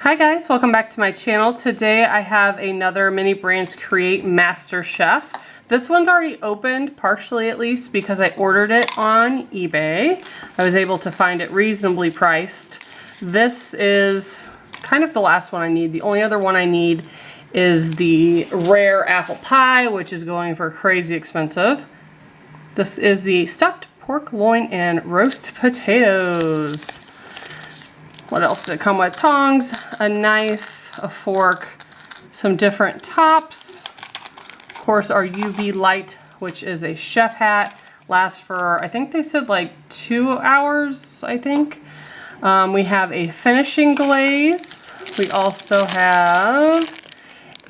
Hi guys, welcome back to my channel. Today I have another Mini Brands Create MasterChef. This one's already opened, partially at least, because I ordered it on eBay. I was able to find it reasonably priced. This is kind of the last one I need. The only other one I need is the rare apple pie, which is going for crazy expensive. This is the stuffed pork loin and roast potatoes. What else did it come with? Tongs, a knife, a fork, some different tops. Of course, our UV light, which is a chef hat. Lasts for, I think they said like 2 hours, I think. We have a finishing glaze. We also have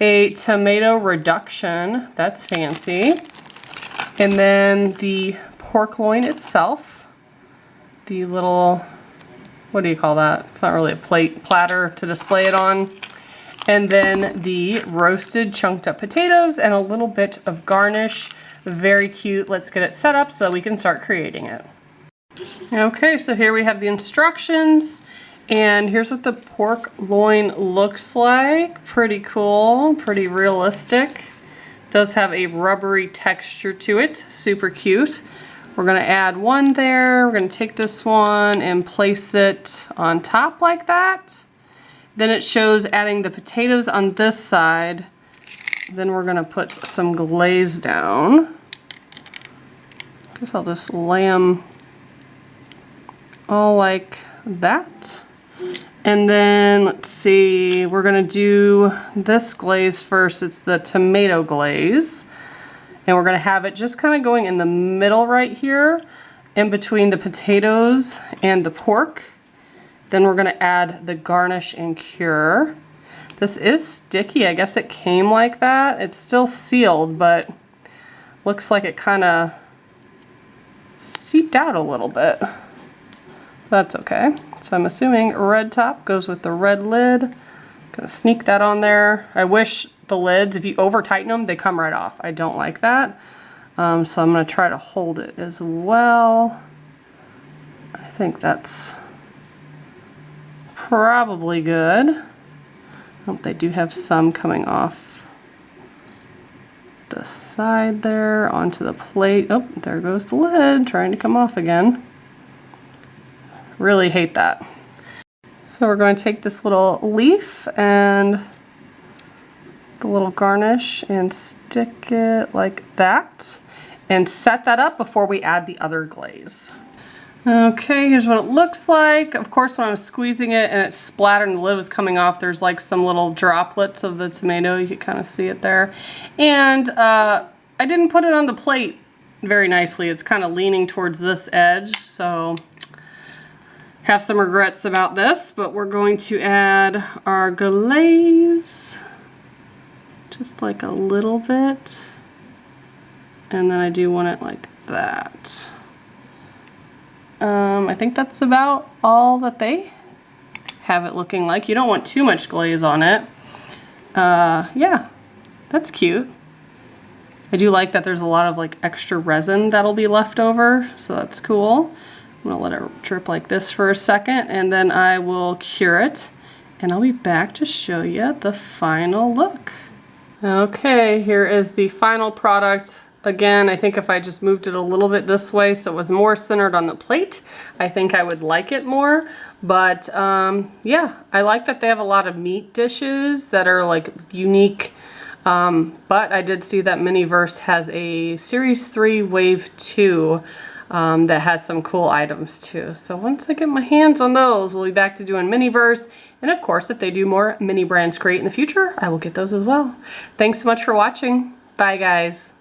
a tomato reduction. That's fancy. And then the pork loin itself. The little, what do you call that? It's not really a platter to display it on. And then the roasted chunked up potatoes and a little bit of garnish. Very cute. Let's get it set up so we can start creating it. Okay, so here we have the instructions, and here's what the pork loin looks like. Pretty cool, pretty realistic. Does have a rubbery texture to it. Super cute. We're gonna add one there. We're gonna take this one and place it on top like that. Then it shows adding the potatoes on this side. Then we're gonna put some glaze down. Guess I'll just lay them all like that. And then let's see, we're gonna do this glaze first. It's the tomato glaze. And we're gonna have it just kind of going in the middle right here, in between the potatoes and the pork. Then we're gonna add the garnish and cure. This is sticky. I guess it came like that. It's still sealed, but looks like it kind of seeped out a little bit. That's okay. So I'm assuming red top goes with the red lid. Gonna sneak that on there. I wish the lids, if you over tighten them, they come right off. I don't like that. So I'm gonna try to hold it as well. I think that's probably good. Oh, they do have some coming off the side there onto the plate. Oh, there goes the lid, trying to come off again. Really hate that. So we're going to take this little leaf and the little garnish and stick it like that and set that up before we add the other glaze. Okay, here's what it looks like. Of course, when I was squeezing it and it splattered and the lid was coming off, there's like some little droplets of the tomato. You can kind of see it there. And I didn't put it on the plate very nicely. It's kind of leaning towards this edge, so have some regrets about this, but we're going to add our glaze. Just like a little bit. And then I do want it like that. I think that's about all that they have it looking like. You don't want too much glaze on it. Yeah, that's cute. I do like that there's a lot of like extra resin that'll be left over, so that's cool. I'm gonna let it drip like this for a second, and then I will cure it, and I'll be back to show you the final look. Okay, here is the final product. Again, I think if I just moved it a little bit this way so it was more centered on the plate, I think I would like it more. But yeah, I like that they have a lot of meat dishes that are like unique. But I did see that Miniverse has a Series 3 Wave 2 that has some cool items too. So once I get my hands on those, we'll be back to doing Miniverse. And of course, if they do more Mini Brands Create in the future, I will get those as well. Thanks so much for watching. Bye guys.